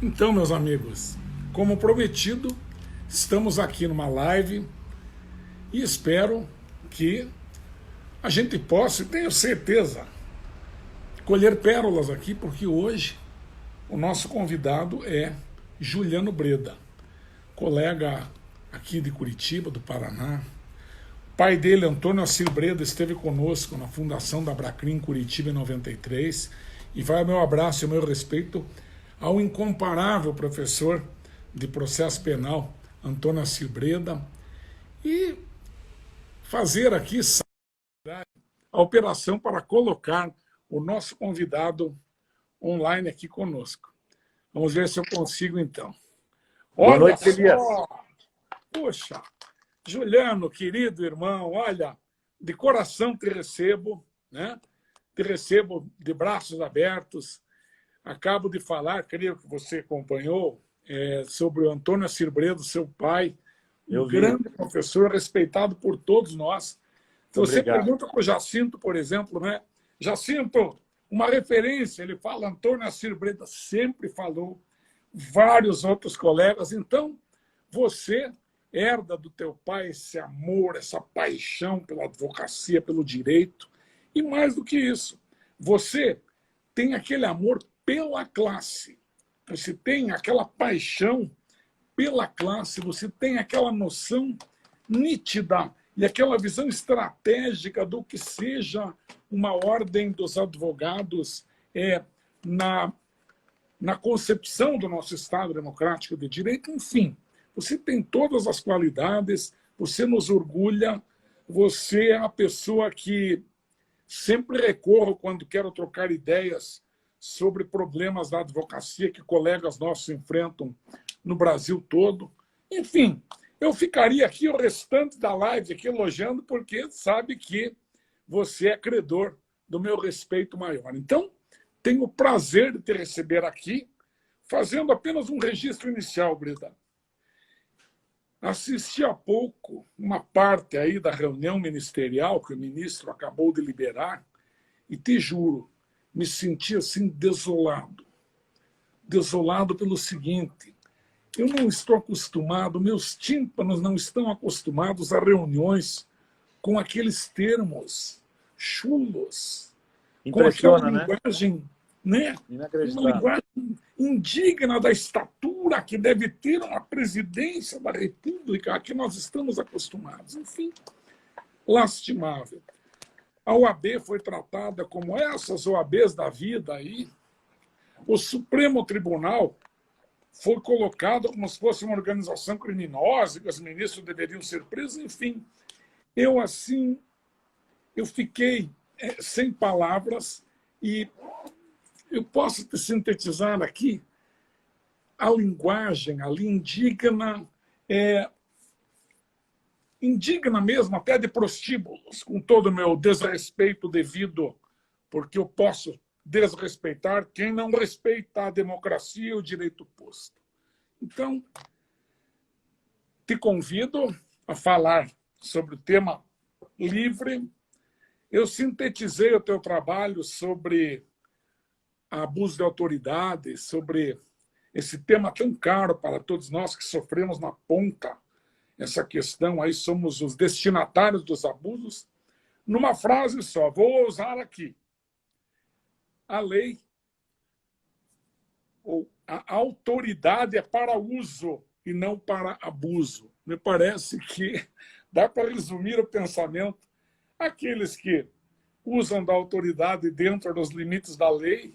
Então, meus amigos, como prometido, estamos aqui numa live e espero que a gente possa, e tenho certeza, colher pérolas aqui, porque hoje o nosso convidado é Juliano Breda, colega aqui de Curitiba, do Paraná. O pai dele, Antônio Assir Breda, esteve conosco na fundação da Bracrim Curitiba em 93 e vai o meu abraço e o meu respeito ao incomparável professor de processo penal, Antônio Assir Breda, e fazer aqui a operação para colocar o nosso convidado online aqui conosco. Vamos ver se eu consigo, então. Boa Olha noite, Elias. só! Puxa, Juliano, querido irmão, olha, de coração te recebo, né? Te recebo de braços abertos. Acabo de falar, creio que você acompanhou, sobre o Antônio Assir Breda, seu pai, um Eu vi. grande professor, respeitado por todos nós. Muito Você obrigado. pergunta para o Jacinto, por exemplo, né? Jacinto, uma referência, ele fala, Antônio Assir Breda sempre falou, vários outros colegas. Então, você herda do teu pai esse amor, essa paixão pela advocacia, pelo direito, e mais do que isso, você tem aquele amor pela classe, você tem aquela paixão pela classe, você tem aquela noção nítida e aquela visão estratégica do que seja uma ordem dos advogados na, na concepção do nosso Estado democrático de direito, enfim. Você tem todas as qualidades, você nos orgulha, você é a pessoa que sempre recorro quando quero trocar ideias sobre problemas da advocacia que colegas nossos enfrentam no Brasil todo. Enfim, eu ficaria aqui o restante da live aqui elogiando, porque sabe que você é credor do meu respeito maior. Então, tenho o prazer de te receber aqui, fazendo apenas um registro inicial, Breda. Assisti há pouco uma parte aí da reunião ministerial que o ministro acabou de liberar e te juro, me senti assim desolado. Desolado pelo seguinte, eu não estou acostumado, meus tímpanos não estão acostumados a reuniões com aqueles termos chulos, com aquela Impressiona, né? linguagem, né? Uma Inacreditável. linguagem indigna da estatura que deve ter uma presidência da República a que nós estamos acostumados. Enfim, lastimável. A OAB foi tratada como essas OABs da vida aí. O Supremo Tribunal foi colocado como se fosse uma organização criminosa, que os ministros deveriam ser presos, enfim. Eu fiquei sem palavras e eu posso te sintetizar aqui a linguagem ali indigna mesmo até de prostíbulos, com todo o meu desrespeito devido, porque eu posso desrespeitar quem não respeita a democracia e o direito posto. Então, te convido a falar sobre o tema livre. Eu sintetizei o teu trabalho sobre abuso de autoridade, sobre esse tema tão caro para todos nós que sofremos na ponta essa questão aí, somos os destinatários dos abusos, numa frase só, vou usar aqui. A lei, ou a autoridade é para uso e não para abuso. Me parece que dá para resumir o pensamento. Aqueles que usam da autoridade dentro dos limites da lei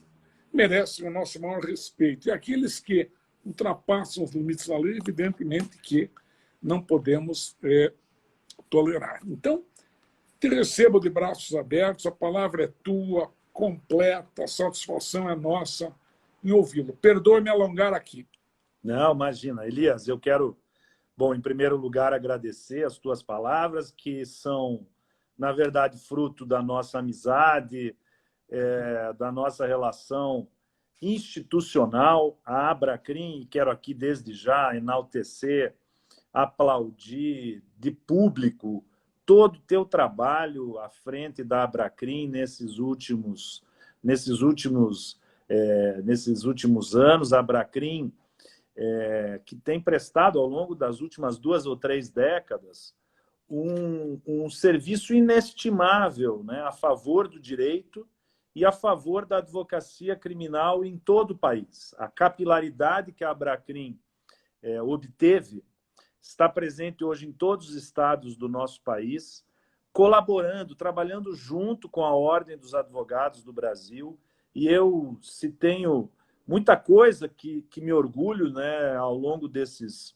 merecem o nosso maior respeito. E aqueles que ultrapassam os limites da lei, evidentemente que não podemos tolerar. Então, te recebo de braços abertos, a palavra é tua, completa, a satisfação é nossa em ouvi-lo. Perdoe me alongar aqui. Não, imagina. Elias, eu quero, bom, em primeiro lugar, agradecer as tuas palavras, que são, na verdade, fruto da nossa amizade, da nossa relação institucional. A Abracrim, quero aqui desde já enaltecer, aplaudir de público todo o teu trabalho à frente da Abracrim nesses últimos nesses últimos anos, a Abracrim, que tem prestado ao longo das últimas 2 ou 3 décadas um serviço inestimável, né, a favor do direito e a favor da advocacia criminal em todo o país. A capilaridade que a Abracrim obteve está presente hoje em todos os estados do nosso país, colaborando, trabalhando junto com a Ordem dos Advogados do Brasil. E eu, se tenho muita coisa que me orgulho, né, ao longo desses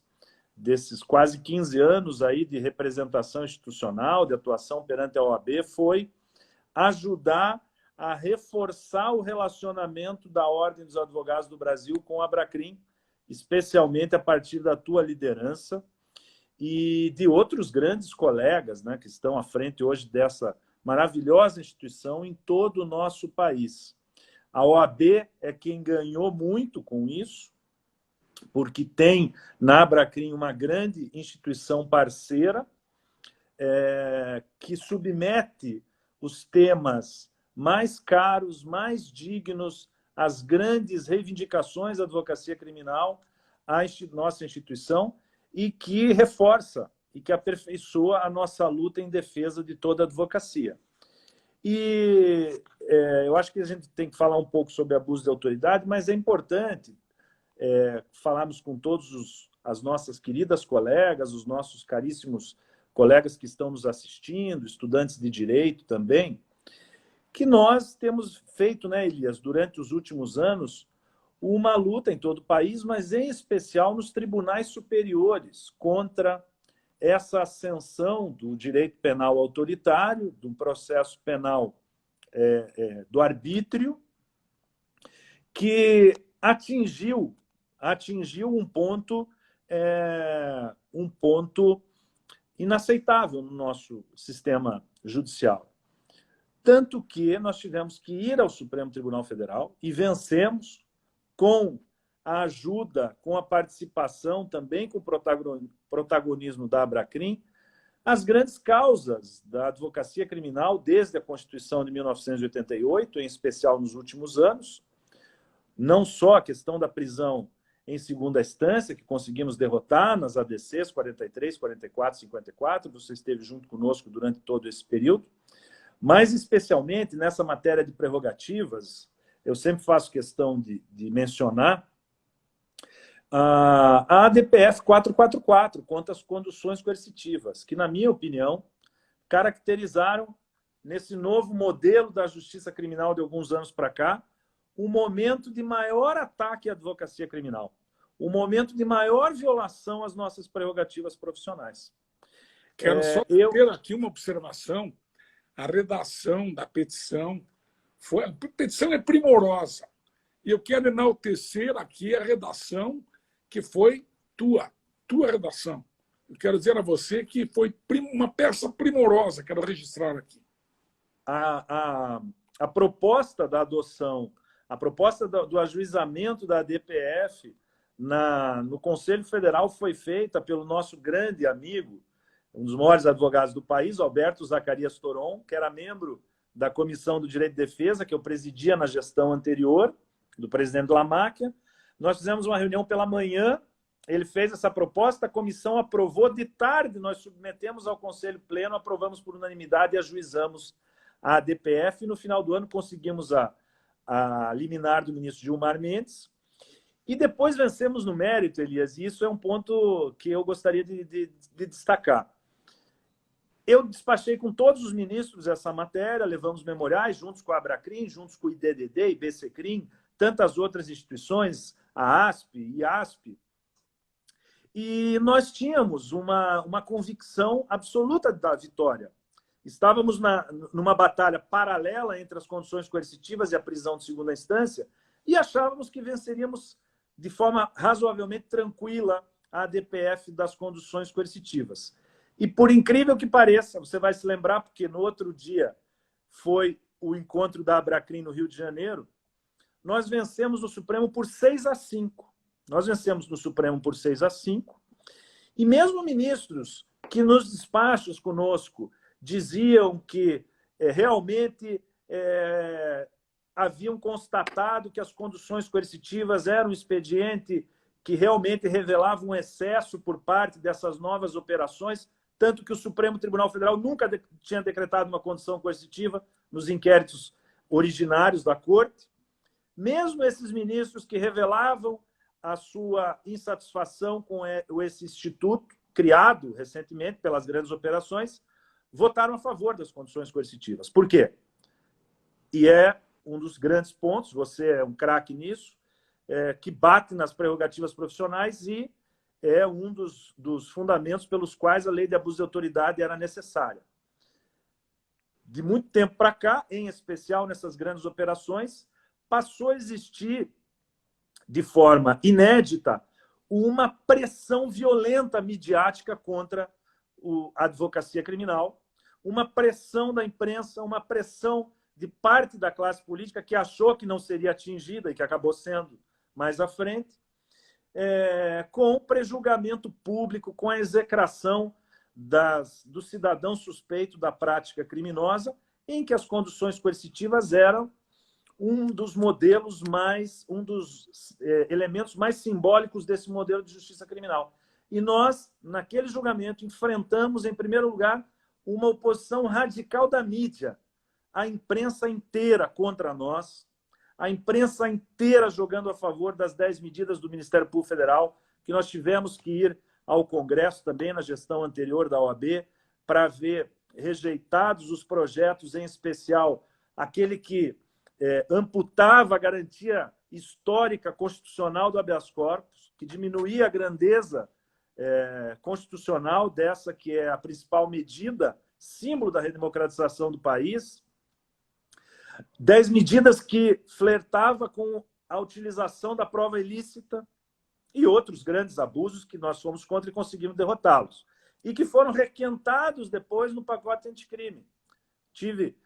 quase 15 anos aí de representação institucional, de atuação perante a OAB, foi ajudar a reforçar o relacionamento da Ordem dos Advogados do Brasil com a Abracrim, especialmente a partir da tua liderança e de outros grandes colegas, né, que estão à frente hoje dessa maravilhosa instituição em todo o nosso país. A OAB é quem ganhou muito com isso, porque tem na Abracrim uma grande instituição parceira que submete os temas mais caros, mais dignos, às grandes reivindicações da advocacia criminal à nossa instituição e que reforça e que aperfeiçoa a nossa luta em defesa de toda a advocacia. E eu acho que a gente tem que falar um pouco sobre abuso de autoridade, mas é importante falarmos com todos as nossas queridas colegas, os nossos caríssimos colegas que estão nos assistindo, estudantes de direito também, que nós temos feito, né, Elias, durante os últimos anos, uma luta em todo o país, mas em especial nos tribunais superiores, contra essa ascensão do direito penal autoritário, do processo penal do arbítrio, que atingiu um ponto inaceitável no nosso sistema judicial. Tanto que nós tivemos que ir ao Supremo Tribunal Federal e vencemos com a ajuda, com a participação, também com o protagonismo da Abracrim, as grandes causas da advocacia criminal desde a Constituição de 1988, em especial nos últimos anos, não só a questão da prisão em segunda instância, que conseguimos derrotar nas ADCs 43, 44, 54, você esteve junto conosco durante todo esse período, mas especialmente nessa matéria de prerrogativas, eu sempre faço questão de mencionar a ADPF 444, contra as conduções coercitivas, que, na minha opinião, caracterizaram, nesse novo modelo da justiça criminal de alguns anos para cá, um momento de maior ataque à advocacia criminal, um momento de maior violação às nossas prerrogativas profissionais. Quero só ter aqui uma observação. A redação da petição a petição é primorosa. E eu quero enaltecer aqui a redação que foi tua redação. Eu quero dizer a você que foi uma peça primorosa, quero registrar aqui. A proposta da adoção, a proposta do ajuizamento da ADPF no Conselho Federal foi feita pelo nosso grande amigo, um dos maiores advogados do país, Alberto Zacarias Toron, que era membro da Comissão do Direito de Defesa, que eu presidia na gestão anterior, do presidente Lamáquia. Nós fizemos uma reunião pela manhã, ele fez essa proposta, a comissão aprovou, de tarde nós submetemos ao Conselho Pleno, aprovamos por unanimidade e ajuizamos a ADPF, e no final do ano conseguimos a liminar do ministro Gilmar Mendes, e depois vencemos no mérito, Elias, e isso é um ponto que eu gostaria de destacar. Eu despachei com todos os ministros essa matéria, levamos memoriais juntos com a Abracrim, juntos com o IDDD, IBCCrim, tantas outras instituições, a ASP, IASP, e nós tínhamos uma convicção absoluta da vitória. Estávamos numa batalha paralela entre as condições coercitivas e a prisão de segunda instância e achávamos que venceríamos de forma razoavelmente tranquila a ADPF das conduções coercitivas. E, por incrível que pareça, você vai se lembrar, porque no outro dia foi o encontro da Abracrim no Rio de Janeiro, nós vencemos no Supremo por 6-5. Nós vencemos no Supremo por 6-5. E mesmo ministros que nos despachos conosco diziam que realmente haviam constatado que as conduções coercitivas eram um expediente que realmente revelava um excesso por parte dessas novas operações, tanto que o Supremo Tribunal Federal nunca tinha decretado uma condução coercitiva nos inquéritos originários da Corte. Mesmo esses ministros que revelavam a sua insatisfação com esse instituto, criado recentemente pelas grandes operações, votaram a favor das conduções coercitivas. Por quê? E é um dos grandes pontos, você é um craque nisso, que bate nas prerrogativas profissionais e é um dos fundamentos pelos quais a lei de abuso de autoridade era necessária. De muito tempo para cá, em especial nessas grandes operações, passou a existir, de forma inédita, uma pressão violenta midiática contra a advocacia criminal, uma pressão da imprensa, uma pressão de parte da classe política que achou que não seria atingida e que acabou sendo mais à frente, com o prejulgamento público, com a execração do cidadão suspeito da prática criminosa, em que as conduções coercitivas eram um dos modelos elementos mais simbólicos desse modelo de justiça criminal. E nós, naquele julgamento, enfrentamos, em primeiro lugar, uma oposição radical da mídia, a imprensa inteira contra nós, a imprensa inteira jogando a favor das 10 medidas do Ministério Público Federal, que nós tivemos que ir ao Congresso também na gestão anterior da OAB, para ver rejeitados os projetos, em especial aquele que amputava a garantia histórica constitucional do habeas corpus, que diminuía a grandeza constitucional dessa que é a principal medida, símbolo da redemocratização do país. 10 medidas que flertava com a utilização da prova ilícita e outros grandes abusos que nós fomos contra e conseguimos derrotá-los. E que foram requentados depois no pacote anticrime. Tive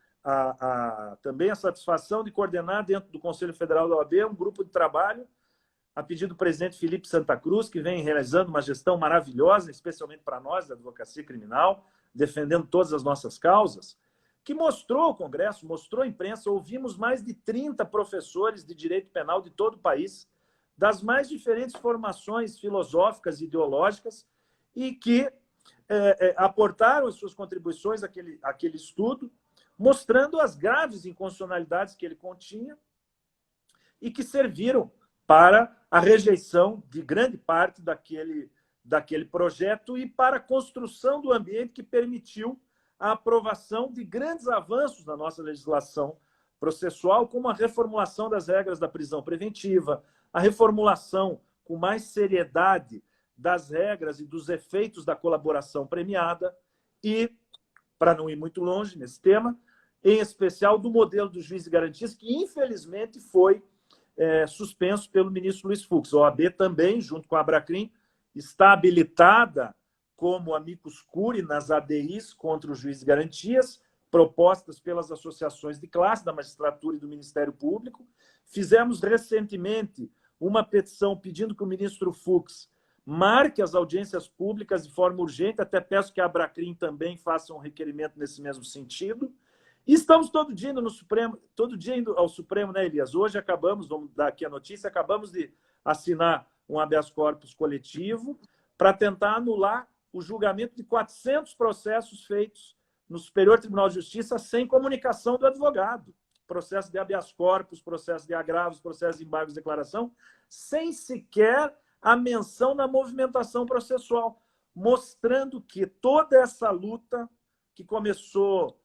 também a satisfação de coordenar dentro do Conselho Federal da OAB um grupo de trabalho a pedido do presidente Felipe Santa Cruz, que vem realizando uma gestão maravilhosa, especialmente para nós da advocacia criminal, defendendo todas as nossas causas, que mostrou ao Congresso, mostrou à imprensa, ouvimos mais de 30 professores de direito penal de todo o país, das mais diferentes formações filosóficas e ideológicas, e que aportaram as suas contribuições àquele estudo, mostrando as graves inconstitucionalidades que ele continha e que serviram para a rejeição de grande parte daquele projeto e para a construção do ambiente que permitiu a aprovação de grandes avanços na nossa legislação processual, como a reformulação das regras da prisão preventiva, a reformulação com mais seriedade das regras e dos efeitos da colaboração premiada e, para não ir muito longe nesse tema, em especial do modelo do juiz de garantias, que infelizmente foi suspenso pelo ministro Luiz Fux. A OAB também, junto com a Abracrim, está habilitada como amicus curiae nas ADIs contra o juiz de garantias, propostas pelas associações de classe, da magistratura e do Ministério Público. Fizemos recentemente uma petição pedindo que o ministro Fux marque as audiências públicas de forma urgente, até peço que a Abracrim também faça um requerimento nesse mesmo sentido. E estamos todo dia indo no Supremo, todo dia indo ao Supremo, né, Elias? Hoje acabamos, vamos dar aqui a notícia, acabamos de assinar um habeas corpus coletivo para tentar anular o julgamento de 400 processos feitos no Superior Tribunal de Justiça sem comunicação do advogado. Processo de habeas corpus, processo de agravos, processo de embargos de declaração, sem sequer a menção da movimentação processual, mostrando que toda essa luta que começou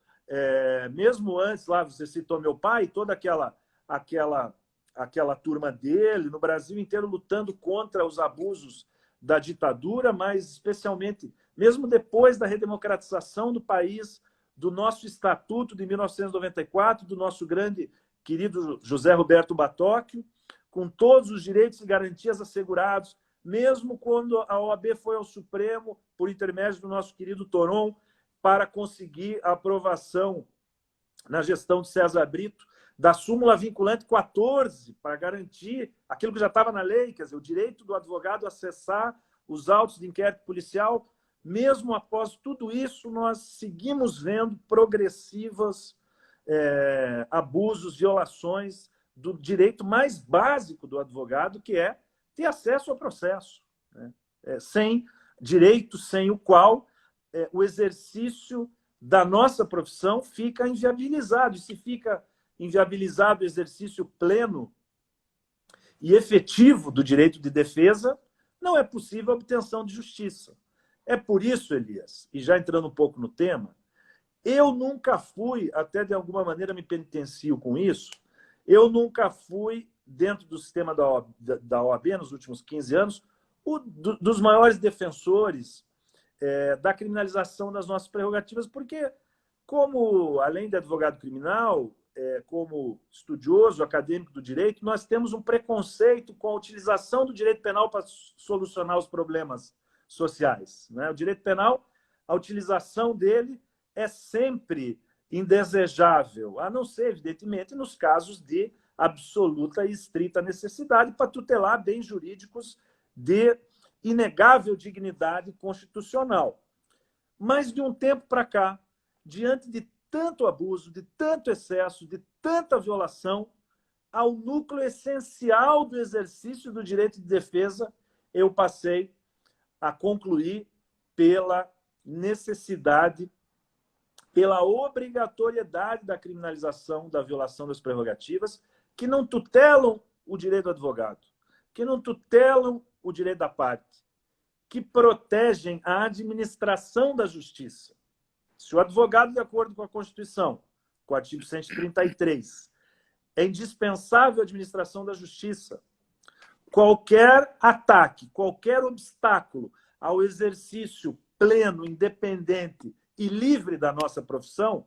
mesmo antes, lá você citou meu pai, toda aquela turma dele, no Brasil inteiro lutando contra os abusos da ditadura, mas especialmente, mesmo depois da redemocratização do país, do nosso Estatuto de 1994, do nosso grande querido José Roberto Batóquio, com todos os direitos e garantias assegurados, mesmo quando a OAB foi ao Supremo, por intermédio do nosso querido Toron, para conseguir a aprovação na gestão de César Brito da súmula vinculante 14, para garantir aquilo que já estava na lei, quer dizer, o direito do advogado acessar os autos de inquérito policial. Mesmo após tudo isso, nós seguimos vendo progressivas abusos, violações do direito mais básico do advogado, que é ter acesso ao processo, né? Sem direito, sem o qual o exercício da nossa profissão fica inviabilizado. E se fica inviabilizado o exercício pleno e efetivo do direito de defesa, não é possível a obtenção de justiça. É por isso, Elias, e já entrando um pouco no tema, eu nunca fui, até de alguma maneira me penitencio com isso, eu nunca fui, dentro do sistema da OAB nos últimos 15 anos, dos maiores defensores da criminalização das nossas prerrogativas, porque, como, além de advogado criminal, como estudioso, acadêmico do direito, nós temos um preconceito com a utilização do direito penal para solucionar os problemas sociais, né? O direito penal, a utilização dele é sempre indesejável, a não ser, evidentemente, nos casos de absoluta e estrita necessidade para tutelar bens jurídicos de inegável dignidade constitucional. Mas, de um tempo para cá, diante de tanto abuso, de tanto excesso, de tanta violação ao núcleo essencial do exercício do direito de defesa, eu passei a concluir pela necessidade, pela obrigatoriedade da criminalização da violação das prerrogativas, que não tutelam o direito do advogado, que não tutelam o direito da parte, que protegem a administração da justiça. Se o advogado, de acordo com a Constituição, com o artigo 133, é indispensável a administração da justiça, qualquer ataque, qualquer obstáculo ao exercício pleno, independente e livre da nossa profissão,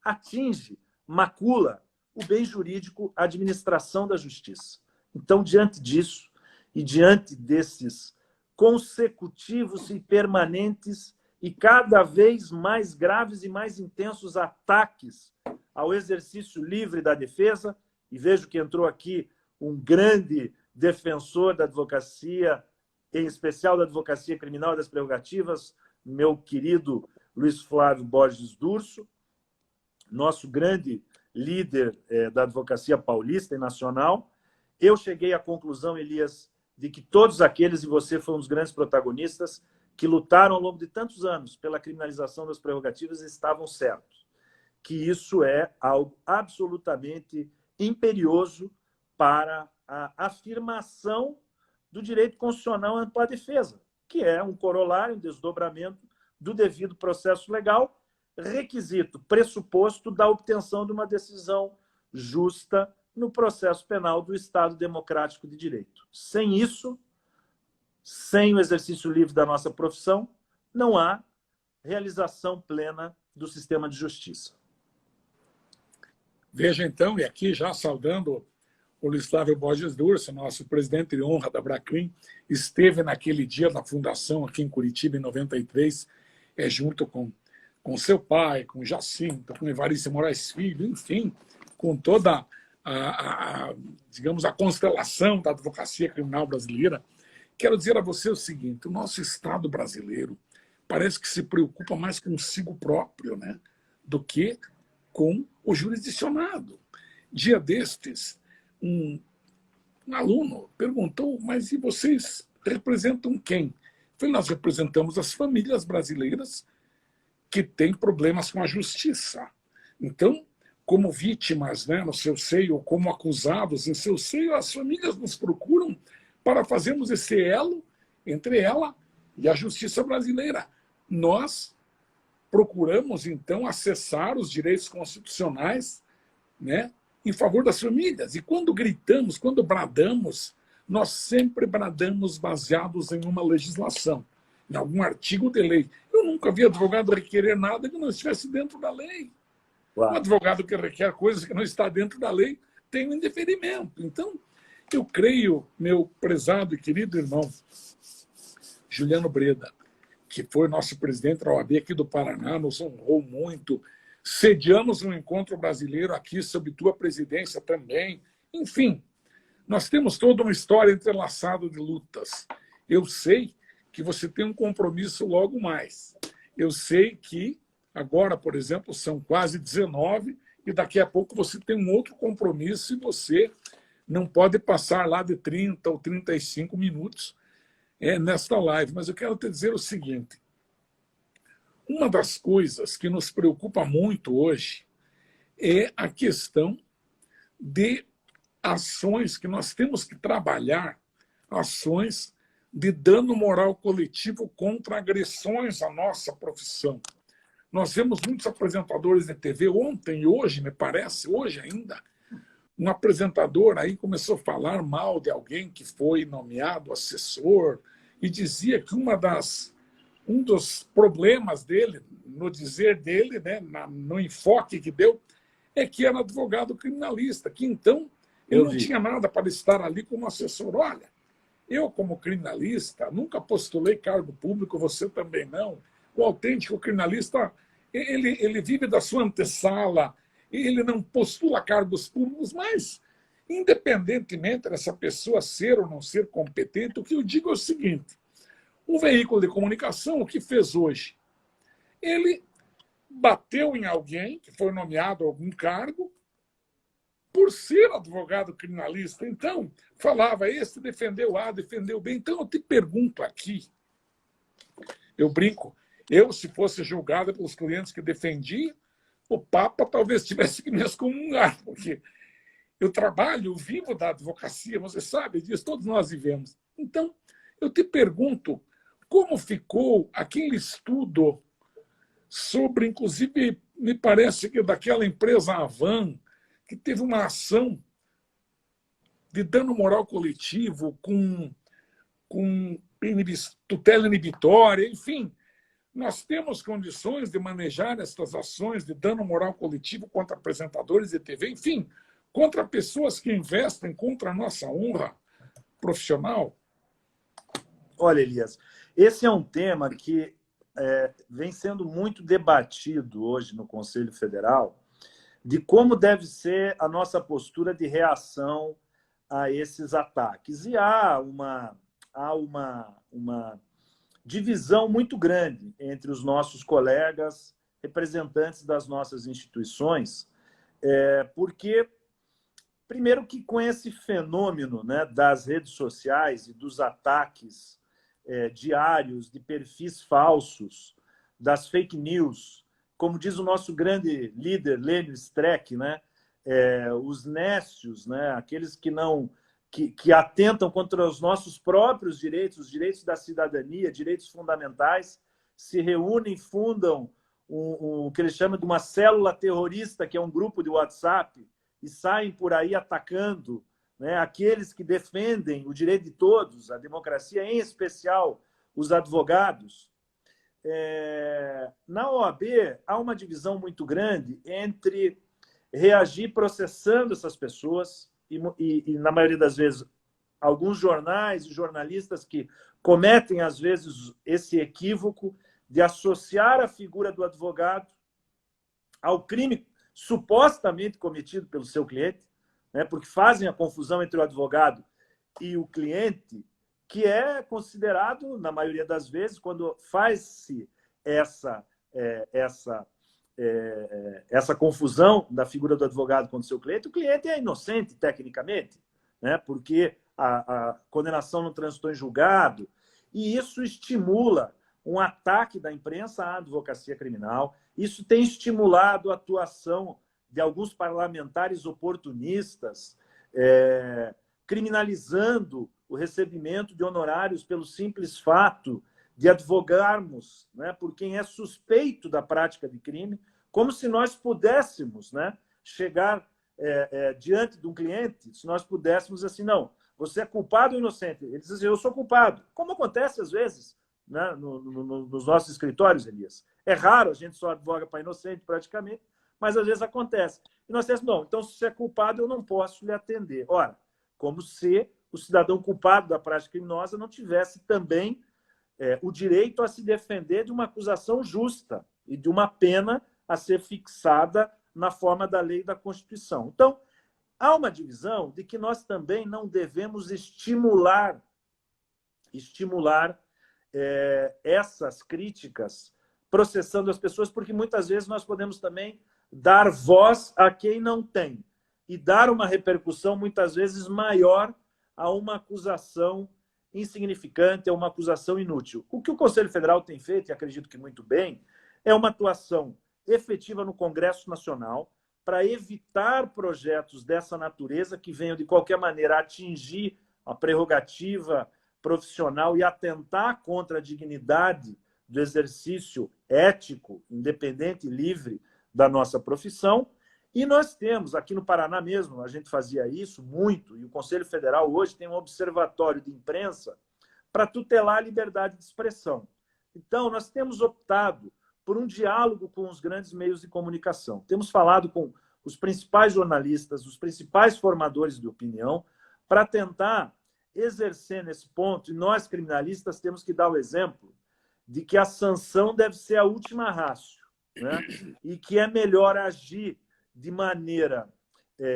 atinge, macula o bem jurídico, a administração da justiça. Então, diante disso e diante desses consecutivos e permanentes e cada vez mais graves e mais intensos ataques ao exercício livre da defesa, e vejo que entrou aqui um grande defensor da advocacia, em especial da advocacia criminal e das prerrogativas, meu querido Luiz Flávio Borges Durso, nosso grande líder da advocacia paulista e nacional. Eu cheguei à conclusão, Elias, de que todos aqueles, e você foi um dos grandes protagonistas, que lutaram ao longo de tantos anos pela criminalização das prerrogativas, estavam certos. Que isso é algo absolutamente imperioso para a afirmação do direito constitucional amplo à defesa, que é um corolário, um desdobramento do devido processo legal, requisito, pressuposto da obtenção de uma decisão justa no processo penal do Estado democrático de direito. Sem isso, sem o exercício livre da nossa profissão, não há realização plena do sistema de justiça. Veja, então, e aqui já saudando o Luiz Flávio Borges Durso, nosso presidente de honra da Bracrim, esteve naquele dia da fundação aqui em Curitiba, em 93, junto com seu pai, com Jacinto, com Evaristo Moraes Filho, enfim, com toda digamos, a constelação da advocacia criminal brasileira. Quero dizer a você o seguinte: o nosso Estado brasileiro parece que se preocupa mais consigo próprio, né, do que com o jurisdicionado. Dia destes, um aluno perguntou: mas e vocês representam quem? Eu falei: nós representamos as famílias brasileiras que têm problemas com a justiça. Então, como vítimas, né, no seu seio, ou como acusados em seu seio, as famílias nos procuram para fazermos esse elo entre ela e a justiça brasileira. Nós procuramos, então, acessar os direitos constitucionais, né, em favor das famílias. E quando gritamos, quando bradamos, nós sempre bradamos baseados em uma legislação, em algum artigo de lei. Eu nunca vi advogado requerer nada que não estivesse dentro da lei. Claro. Um advogado que requer coisas que não está dentro da lei tem um indeferimento. Então, eu creio, meu prezado e querido irmão Juliano Breda, que foi nosso presidente da OAB aqui do Paraná, nos honrou muito. Sediamos um encontro brasileiro aqui sob tua presidência também. Enfim, nós temos toda uma história entrelaçada de lutas. Eu sei que você tem um compromisso logo mais. Eu sei que agora, por exemplo, são quase 19 e daqui a pouco você tem um outro compromisso e você não pode passar lá de 30 ou 35 minutos nesta live. Mas eu quero te dizer o seguinte, uma das coisas que nos preocupa muito hoje é a questão de ações que nós temos que trabalhar, ações de dano moral coletivo contra agressões à nossa profissão. Nós vemos muitos apresentadores de TV, ontem e hoje, me parece, hoje ainda, um apresentador aí começou a falar mal de alguém que foi nomeado assessor e dizia que um dos problemas dele, no dizer dele, né, no enfoque que deu, é que era advogado criminalista, que então ele não tinha nada para estar ali como assessor. Olha, eu, como criminalista, nunca postulei cargo público, você também não. O autêntico criminalista, ele vive da sua antessala, ele não postula cargos públicos, mas, independentemente dessa pessoa ser ou não ser competente, o que eu digo é o seguinte, um veículo de comunicação, o que fez hoje? Ele bateu em alguém que foi nomeado a algum cargo por ser advogado criminalista. Então, falava, esse defendeu A, defendeu B. Então, eu te pergunto aqui, eu brinco, eu, se fosse julgado pelos clientes que defendi, o Papa talvez tivesse que me excomungar, porque eu trabalho, eu vivo da advocacia, você sabe disso, todos nós vivemos. Então, eu te pergunto, como ficou aquele estudo sobre, inclusive, me parece que daquela empresa Avan, que teve uma ação de dano moral coletivo com tutela inibitória, enfim, nós temos condições de manejar estas ações de dano moral coletivo contra apresentadores de TV, enfim, contra pessoas que investem contra a nossa honra profissional? Olha, Elias, esse é um tema que vem sendo muito debatido hoje no Conselho Federal, de como deve ser a nossa postura de reação a esses ataques. E há uma divisão muito grande entre os nossos colegas, representantes das nossas instituições, porque, primeiro, que com esse fenômeno, né, das redes sociais e dos ataques diários de perfis falsos, das fake news, como diz o nosso grande líder, Lênio Streck, né, os nécios, né, aqueles que atentam contra os nossos próprios direitos, os direitos da cidadania, direitos fundamentais, se reúnem, fundam o que eles chamam de uma célula terrorista, que é um grupo de WhatsApp, e saem por aí atacando, né, aqueles que defendem o direito de todos, a democracia, em especial os advogados. Na OAB, há uma divisão muito grande entre reagir processando essas pessoas e, na maioria das vezes, alguns jornais e jornalistas que cometem, às vezes, esse equívoco de associar a figura do advogado ao crime supostamente cometido pelo seu cliente, né, porque fazem a confusão entre o advogado e o cliente, que é considerado, na maioria das vezes, quando faz-se essa confusão da figura do advogado com o seu cliente, o cliente é inocente, tecnicamente, né, porque a condenação não transitou em julgado, e isso estimula um ataque da imprensa à advocacia criminal. Isso tem estimulado a atuação de alguns parlamentares oportunistas, criminalizando o recebimento de honorários pelo simples fato de advogarmos, né, por quem é suspeito da prática de crime, como se nós pudéssemos, né, chegar diante de um cliente, se nós pudéssemos assim, não, você é culpado ou inocente? Ele diz assim, eu sou culpado. Como acontece às vezes, né, nos nossos escritórios, Elias. É raro, a gente só advoga para inocente praticamente, mas às vezes acontece. E nós temos, não, então se você é culpado, eu não posso lhe atender. Ora, como se o cidadão culpado da prática criminosa não tivesse também o direito a se defender de uma acusação justa e de uma pena a ser fixada na forma da lei e da Constituição. Então, há uma divisão de que nós também não devemos estimular essas críticas processando as pessoas, porque muitas vezes nós podemos também dar voz a quem não tem e dar uma repercussão muitas vezes maior a uma acusação insignificante, a uma acusação inútil. O que o Conselho Federal tem feito, e acredito que muito bem, é uma atuação efetiva no Congresso Nacional para evitar projetos dessa natureza que venham, de qualquer maneira, atingir a prerrogativa profissional e atentar contra a dignidade do exercício ético, independente e livre da nossa profissão. E nós temos, aqui no Paraná mesmo, a gente fazia isso muito, e o Conselho Federal hoje tem um observatório de imprensa para tutelar a liberdade de expressão. Então, nós temos optado por um diálogo com os grandes meios de comunicação. Temos falado com os principais jornalistas, os principais formadores de opinião, para tentar exercer nesse ponto, e nós, criminalistas, temos que dar o exemplo de que a sanção deve ser a última ratio, né? E que é melhor agir de maneira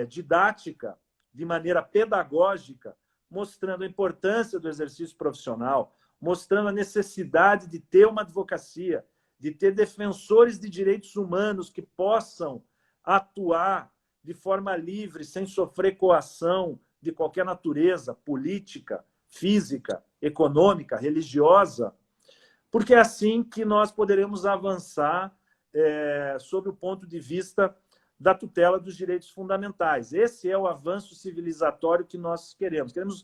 didática, de maneira pedagógica, mostrando a importância do exercício profissional, mostrando a necessidade de ter uma advocacia, de ter defensores de direitos humanos que possam atuar de forma livre, sem sofrer coação de qualquer natureza, política, física, econômica, religiosa, porque é assim que nós poderemos avançar sob o ponto de vista da tutela dos direitos fundamentais. Esse é o avanço civilizatório que nós queremos. Queremos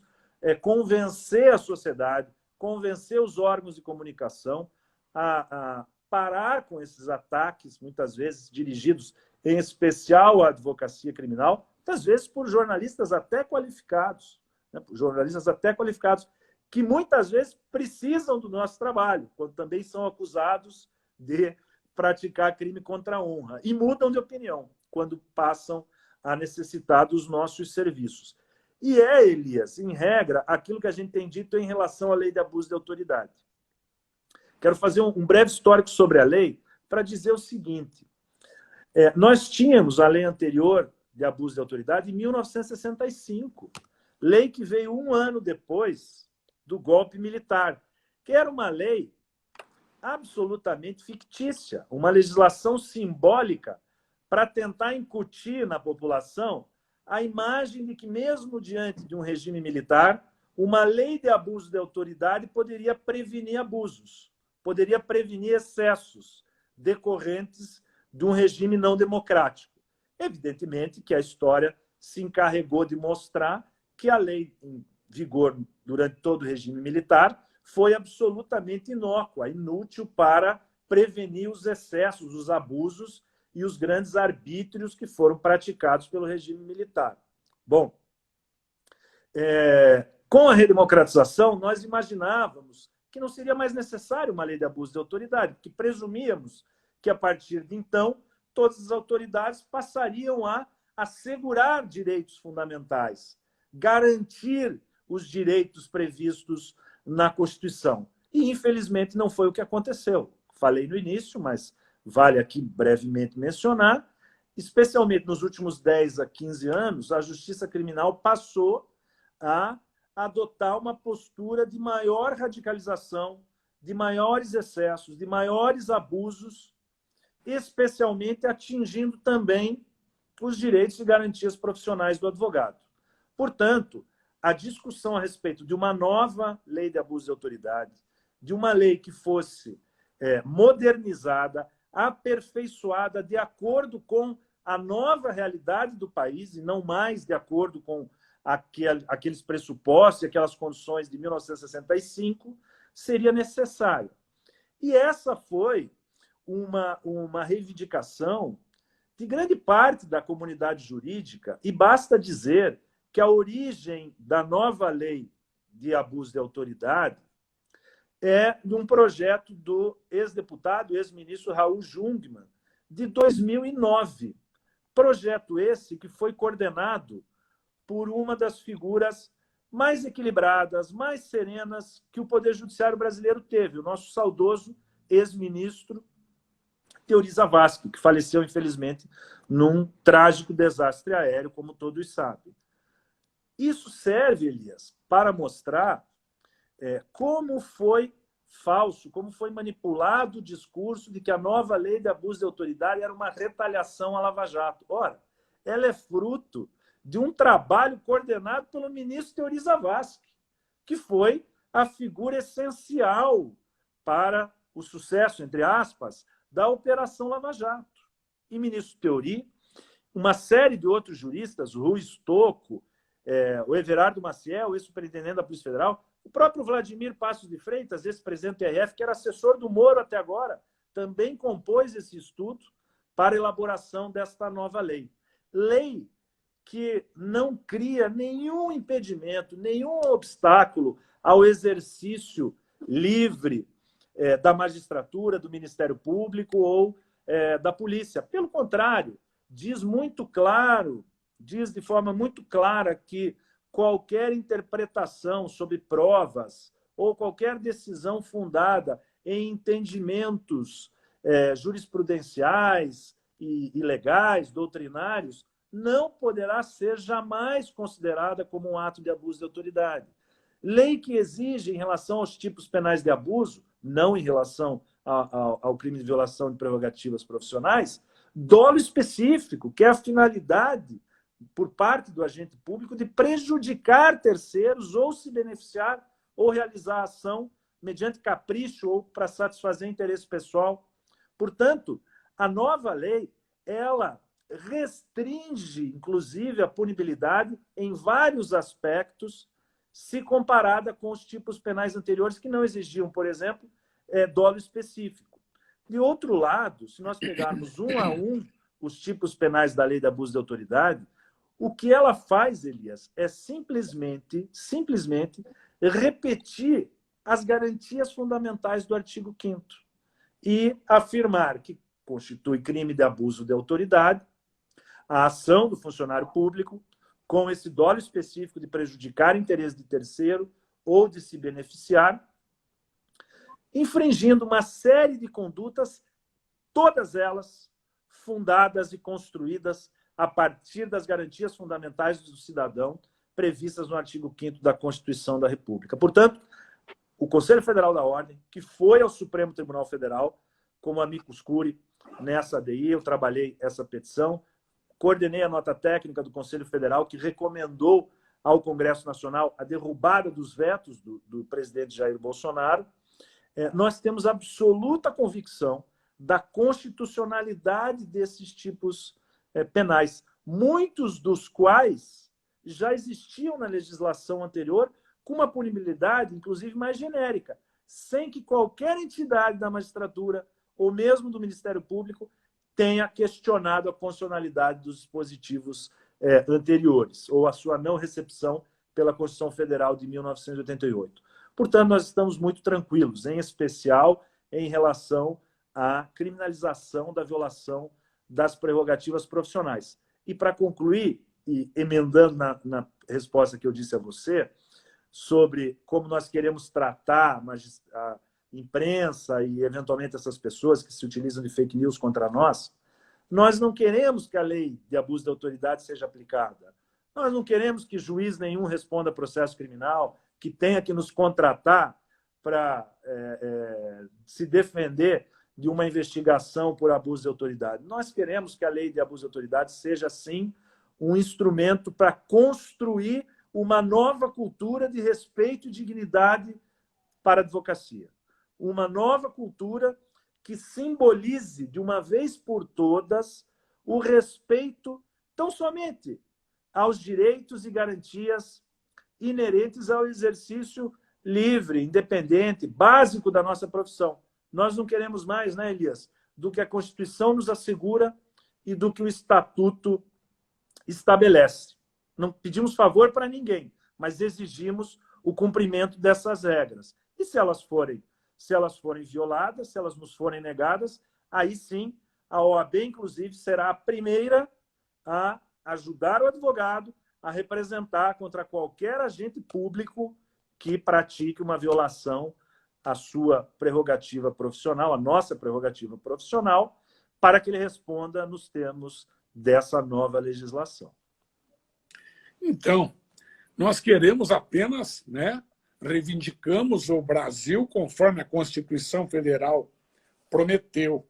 convencer a sociedade, convencer os órgãos de comunicação a parar com esses ataques, muitas vezes dirigidos em especial à advocacia criminal, muitas vezes por jornalistas até qualificados, né? Por jornalistas até qualificados, que muitas vezes precisam do nosso trabalho, quando também são acusados de praticar crime contra a honra, e mudam de opinião quando passam a necessitar dos nossos serviços. E Elias, em regra, aquilo que a gente tem dito em relação à lei de abuso de autoridade. Quero fazer um breve histórico sobre a lei para dizer o seguinte. Nós tínhamos a lei anterior de abuso de autoridade em 1965, lei que veio um ano depois do golpe militar, que era uma lei absolutamente fictícia, uma legislação simbólica para tentar incutir na população a imagem de que, mesmo diante de um regime militar, uma lei de abuso de autoridade poderia prevenir abusos, poderia prevenir excessos decorrentes de um regime não democrático. Evidentemente que a história se encarregou de mostrar que a lei em vigor durante todo o regime militar foi absolutamente inócua, inútil para prevenir os excessos, os abusos e os grandes arbítrios que foram praticados pelo regime militar. Bom, com a redemocratização, nós imaginávamos que não seria mais necessário uma lei de abuso de autoridade, porque presumíamos que, a partir de então, todas as autoridades passariam a assegurar direitos fundamentais, garantir os direitos previstos na Constituição. E, infelizmente, não foi o que aconteceu. Falei no início, mas vale aqui brevemente mencionar, especialmente nos últimos 10 a 15 anos, a Justiça Criminal passou a adotar uma postura de maior radicalização, de maiores excessos, de maiores abusos, especialmente atingindo também os direitos e garantias profissionais do advogado. Portanto, a discussão a respeito de uma nova lei de abuso de autoridade, de uma lei que fosse modernizada, aperfeiçoada de acordo com a nova realidade do país e não mais de acordo com aqueles pressupostos e aquelas condições de 1965, seria necessário. E essa foi uma reivindicação de grande parte da comunidade jurídica, e basta dizer que a origem da nova lei de abuso de autoridade é de um projeto do ex-deputado, ex-ministro Raul Jungmann, de 2009. Projeto esse que foi coordenado por uma das figuras mais equilibradas, mais serenas que o Poder Judiciário brasileiro teve, o nosso saudoso ex-ministro Teori Zavascki, que faleceu, infelizmente, num trágico desastre aéreo, como todos sabem. Isso serve, Elias, para mostrar como foi falso, como foi manipulado o discurso de que a nova lei de abuso de autoridade era uma retaliação à Lava Jato. Ora, ela é fruto de um trabalho coordenado pelo ministro Teori Zavascki, que foi a figura essencial para o sucesso, entre aspas, da Operação Lava Jato. E ministro Teori, uma série de outros juristas, o Rui Stocco, o Everardo Maciel, ex-superintendente da Polícia Federal, o próprio Vladimir Passos de Freitas, ex-presidente do TRF, que era assessor do Moro até agora, também compôs esse estudo para a elaboração desta nova lei. Lei que não cria nenhum impedimento, nenhum obstáculo ao exercício livre da magistratura, do Ministério Público ou da polícia. Pelo contrário, diz muito claro, diz de forma muito clara que qualquer interpretação sobre provas ou qualquer decisão fundada em entendimentos jurisprudenciais e legais, doutrinários, não poderá ser jamais considerada como um ato de abuso de autoridade. Lei que exige, em relação aos tipos penais de abuso, não em relação ao crime de violação de prerrogativas profissionais, dolo específico, que é a finalidade, por parte do agente público, de prejudicar terceiros ou se beneficiar ou realizar ação mediante capricho ou para satisfazer interesse pessoal. Portanto, a nova lei, ela restringe, inclusive, a punibilidade em vários aspectos, se comparada com os tipos penais anteriores que não exigiam, por exemplo, dolo específico. De outro lado, se nós pegarmos um a um os tipos penais da lei de abuso de autoridade, o que ela faz, Elias, é simplesmente repetir as garantias fundamentais do artigo 5º e afirmar que constitui crime de abuso de autoridade a ação do funcionário público com esse dolo específico de prejudicar interesse de terceiro ou de se beneficiar, infringindo uma série de condutas, todas elas fundadas e construídas a partir das garantias fundamentais do cidadão previstas no artigo 5º da Constituição da República. Portanto, o Conselho Federal da Ordem, que foi ao Supremo Tribunal Federal, como amicus curiae nessa ADI, eu trabalhei essa petição, coordenei a nota técnica do Conselho Federal, que recomendou ao Congresso Nacional a derrubada dos vetos do presidente Jair Bolsonaro. Nós temos absoluta convicção da constitucionalidade desses tipos penais, muitos dos quais já existiam na legislação anterior, com uma punibilidade, inclusive, mais genérica, sem que qualquer entidade da magistratura ou mesmo do Ministério Público tenha questionado a constitucionalidade dos dispositivos anteriores, ou a sua não recepção pela Constituição Federal de 1988. Portanto, nós estamos muito tranquilos, em especial em relação à criminalização da violação das prerrogativas profissionais. E, para concluir, e emendando na resposta que eu disse a você, sobre como nós queremos tratar a imprensa e, eventualmente, essas pessoas que se utilizam de fake news contra nós não queremos que a lei de abuso de autoridade seja aplicada. Nós não queremos que juiz nenhum responda a processo criminal, que tenha que nos contratar para se defender de uma investigação por abuso de autoridade. Nós queremos que a lei de abuso de autoridade seja, sim, um instrumento para construir uma nova cultura de respeito e dignidade para a advocacia. Uma nova cultura que simbolize, de uma vez por todas, o respeito tão somente aos direitos e garantias inerentes ao exercício livre, independente, básico da nossa profissão. Nós não queremos mais, né, Elias, do que a Constituição nos assegura e do que o Estatuto estabelece. Não pedimos favor para ninguém, mas exigimos o cumprimento dessas regras. E se elas forem violadas, se elas nos forem negadas, aí sim a OAB, inclusive, será a primeira a ajudar o advogado a representar contra qualquer agente público que pratique uma violação à sua prerrogativa profissional, à nossa prerrogativa profissional, para que ele responda nos termos dessa nova legislação. Então, nós queremos apenas, reivindicamos o Brasil conforme a Constituição Federal prometeu.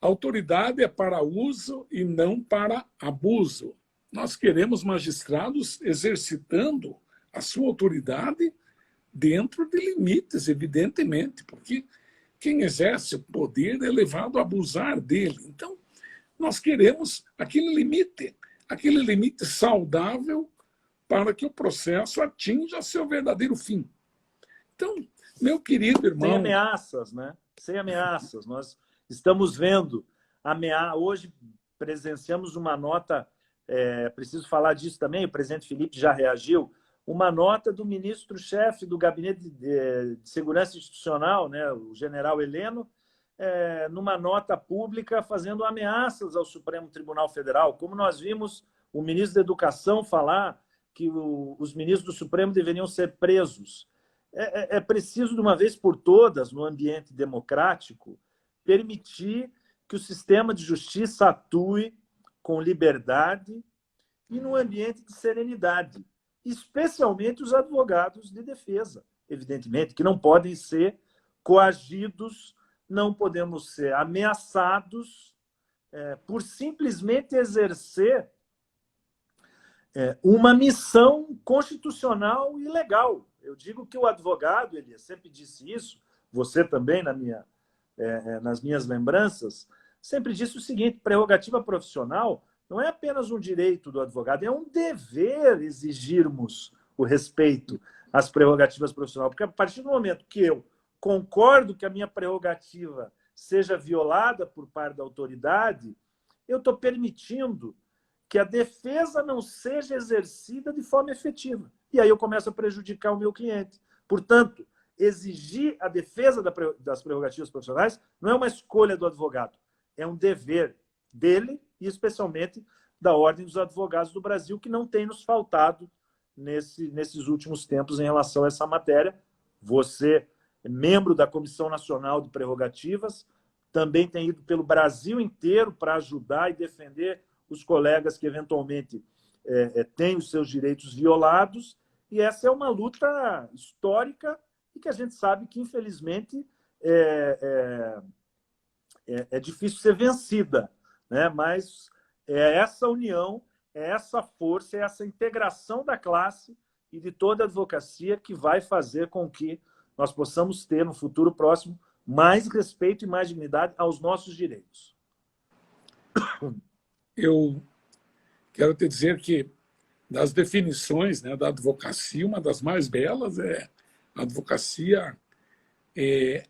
A autoridade é para uso e não para abuso. Nós queremos magistrados exercitando a sua autoridade dentro de limites, evidentemente, porque quem exerce o poder é levado a abusar dele. Então, nós queremos aquele limite saudável para que o processo atinja seu verdadeiro fim. Então, meu querido irmão... Sem ameaças, né? Sem ameaças. Nós estamos vendo hoje presenciamos uma nota, preciso falar disso também, o presidente Felipe já reagiu, uma nota do ministro-chefe do Gabinete de Segurança Institucional, né, o general Heleno, numa nota pública fazendo ameaças ao Supremo Tribunal Federal, como nós vimos o ministro da Educação falar que os ministros do Supremo deveriam ser presos. É preciso, de uma vez por todas, no ambiente democrático, permitir que o sistema de justiça atue com liberdade e num ambiente de serenidade, especialmente os advogados de defesa, evidentemente, que não podem ser coagidos, não podemos ser ameaçados por simplesmente exercer uma missão constitucional e legal. Eu digo que o advogado, Elias, sempre disse isso, você também, nas minhas lembranças, sempre disse o seguinte: prerrogativa profissional não é apenas um direito do advogado, é um dever exigirmos o respeito às prerrogativas profissionais, porque a partir do momento que eu concordo que a minha prerrogativa seja violada por parte da autoridade, eu estou permitindo que a defesa não seja exercida de forma efetiva. E aí eu começo a prejudicar o meu cliente. Portanto, exigir a defesa das prerrogativas profissionais não é uma escolha do advogado, é um dever dele e especialmente da Ordem dos Advogados do Brasil, que não tem nos faltado nesses últimos tempos em relação a essa matéria. Você, membro da Comissão Nacional de Prerrogativas, também tem ido pelo Brasil inteiro para ajudar e defender os colegas que eventualmente têm os seus direitos violados, e essa é uma luta histórica e que a gente sabe que, infelizmente, é difícil ser vencida, né? Mas é essa união, é essa força, é essa integração da classe e de toda a advocacia que vai fazer com que nós possamos ter, no futuro próximo, mais respeito e mais dignidade aos nossos direitos. Eu quero te dizer que, das definições, né, da advocacia, uma das mais belas é a advocacia é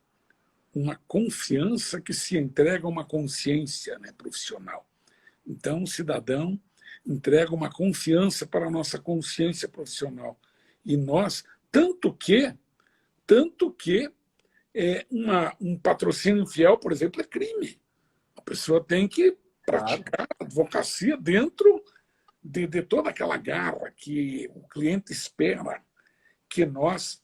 uma confiança que se entrega a uma consciência, né, profissional. Então, o cidadão entrega uma confiança para a nossa consciência profissional. E nós, tanto que um patrocínio infiel, por exemplo, é crime. A pessoa tem que praticar a advocacia dentro de toda aquela garra que o cliente espera que nós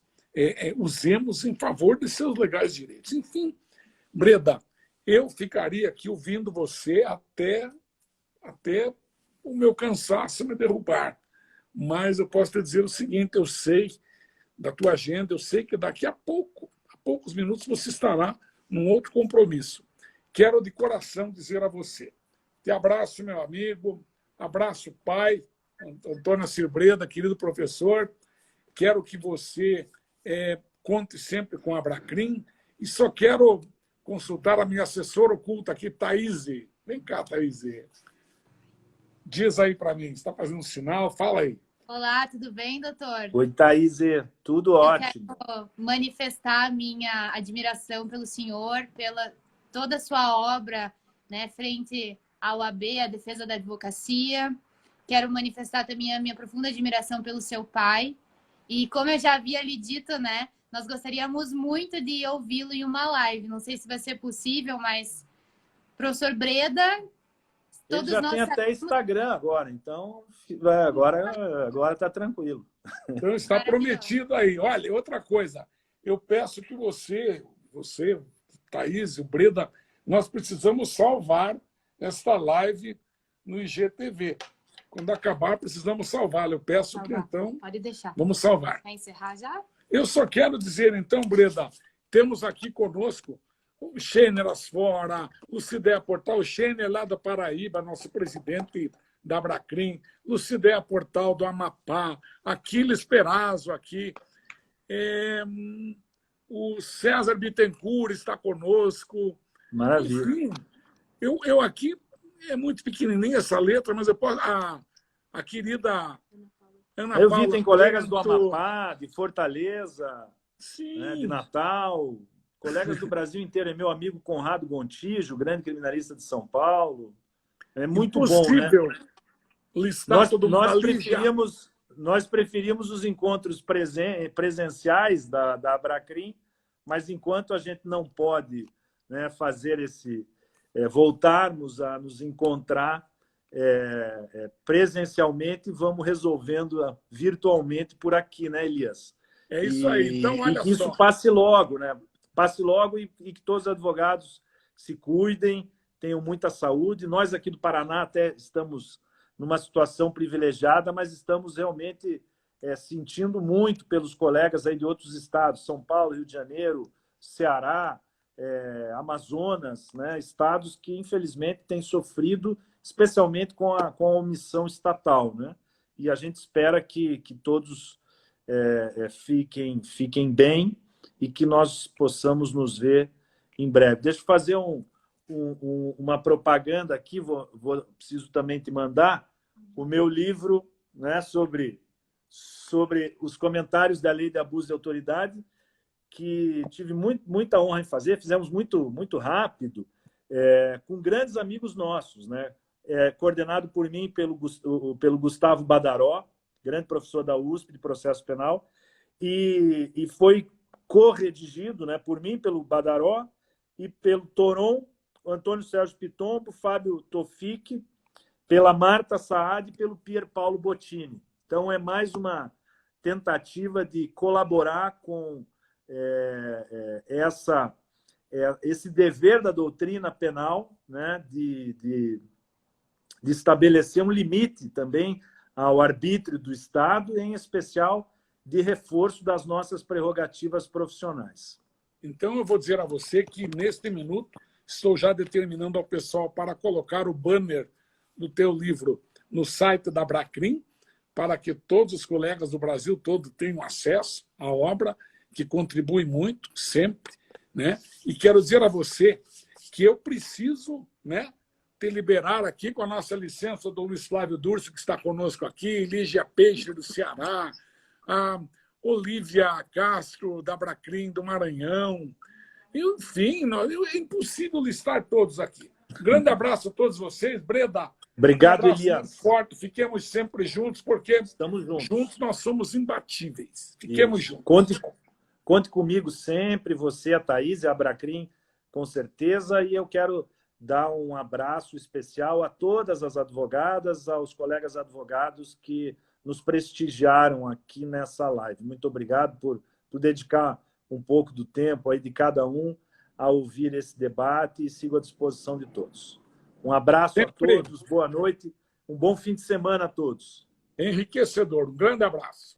usemos em favor de seus legais direitos. Enfim, Breda, eu ficaria aqui ouvindo você até o meu cansaço me derrubar. Mas eu posso te dizer o seguinte: eu sei da tua agenda, eu sei que daqui a poucos minutos você estará num outro compromisso. Quero de coração dizer a você: te abraço, meu amigo, abraço, pai, Antônio Assir Breda, querido professor. Quero que você conte sempre com a Abracrim, e só quero consultar a minha assessora oculta aqui, Thaís. Vem cá, Thaís. Diz aí para mim, está fazendo um sinal? Fala aí. Olá, tudo bem, doutor? Oi, Thaís, tudo ótimo. Eu quero manifestar a minha admiração pelo senhor, pela toda a sua obra, né, frente à OAB, a defesa da advocacia. Quero manifestar também a minha profunda admiração pelo seu pai. E como eu já havia lhe dito, né, nós gostaríamos muito de ouvi-lo em uma live. Não sei se vai ser possível, mas professor Breda... Ele já tem até Instagram agora, então agora está tranquilo. Então está prometido aí. Olha, outra coisa, eu peço que você, Thaís, o Breda, nós precisamos salvar esta live no IGTV. Quando acabar, precisamos salvá-la. Eu peço que, então, pode deixar. Vamos salvar. Vai encerrar já? Eu só quero dizer, então, Breda, temos aqui conosco o Schener Asfora, o Cidéia Portal, o Schener lá da Paraíba, nosso presidente da Abracrim, Lucidéia Portal do Amapá, Aquiles Perazzo aqui, o César Bittencourt está conosco. Maravilha. Enfim, eu aqui, é muito pequenininha essa letra, mas eu posso... A querida Ana Eu Paula vi, tem colegas do Bento. Amapá, de Fortaleza, Sim. né, de Natal, colegas do Brasil inteiro. É meu amigo Conrado Gontijo, grande criminalista de São Paulo. É muito bom, né? Listar todo mundo nós preferimos os encontros presenciais da Abracrim, mas enquanto a gente não pode, né, fazer voltarmos a nos encontrar presencialmente, vamos resolvendo virtualmente por aqui, né, Elias? É isso aí. Então, olha que isso passe logo, né? Passe logo e que todos os advogados se cuidem, tenham muita saúde. Nós aqui do Paraná até estamos numa situação privilegiada, mas estamos realmente sentindo muito pelos colegas aí de outros estados, São Paulo, Rio de Janeiro, Ceará, Amazonas, né? Estados que, infelizmente, têm sofrido, especialmente com a omissão estatal, né? E a gente espera que todos fiquem bem e que nós possamos nos ver em breve. Deixa eu fazer uma propaganda aqui, preciso também te mandar o meu livro, né, sobre os comentários da Lei de Abuso de Autoridade, que tive muita honra em fazer, fizemos muito rápido, com grandes amigos nossos, né? Coordenado por mim pelo Gustavo Badaró, grande professor da USP de processo penal, e foi corredigido, né, por mim, pelo Badaró, e pelo Toron, Antônio Sérgio Pitombo, Fábio Tofik, pela Marta Saad e pelo Pier Paulo Bottini. Então, é mais uma tentativa de colaborar com esse dever da doutrina penal, né, de estabelecer um limite também ao arbítrio do Estado, em especial de reforço das nossas prerrogativas profissionais. Então, eu vou dizer a você que, neste minuto, estou já determinando ao pessoal para colocar o banner do teu livro no site da Abracrim, para que todos os colegas do Brasil todo tenham acesso à obra, que contribui muito, sempre, né? E quero dizer a você que eu preciso, né, te liberar aqui com a nossa licença do Luiz Flávio Durso, que está conosco aqui, Lígia Peixe, do Ceará, a Olívia Castro, da Abracrim, do Maranhão. Enfim, é impossível listar todos aqui. Grande abraço a todos vocês. Breda, obrigado, Elias. Forte. Fiquemos sempre juntos, porque estamos juntos nós somos imbatíveis. Fiquemos juntos. Conte comigo sempre, você, a Thaís e a Abracrim, com certeza. E eu quero dar um abraço especial a todas as advogadas, aos colegas advogados que nos prestigiaram aqui nessa live. Muito obrigado por dedicar um pouco do tempo aí de cada um a ouvir esse debate, e sigo à disposição de todos. Um abraço a todos, boa noite, um bom fim de semana a todos. Enriquecedor, um grande abraço.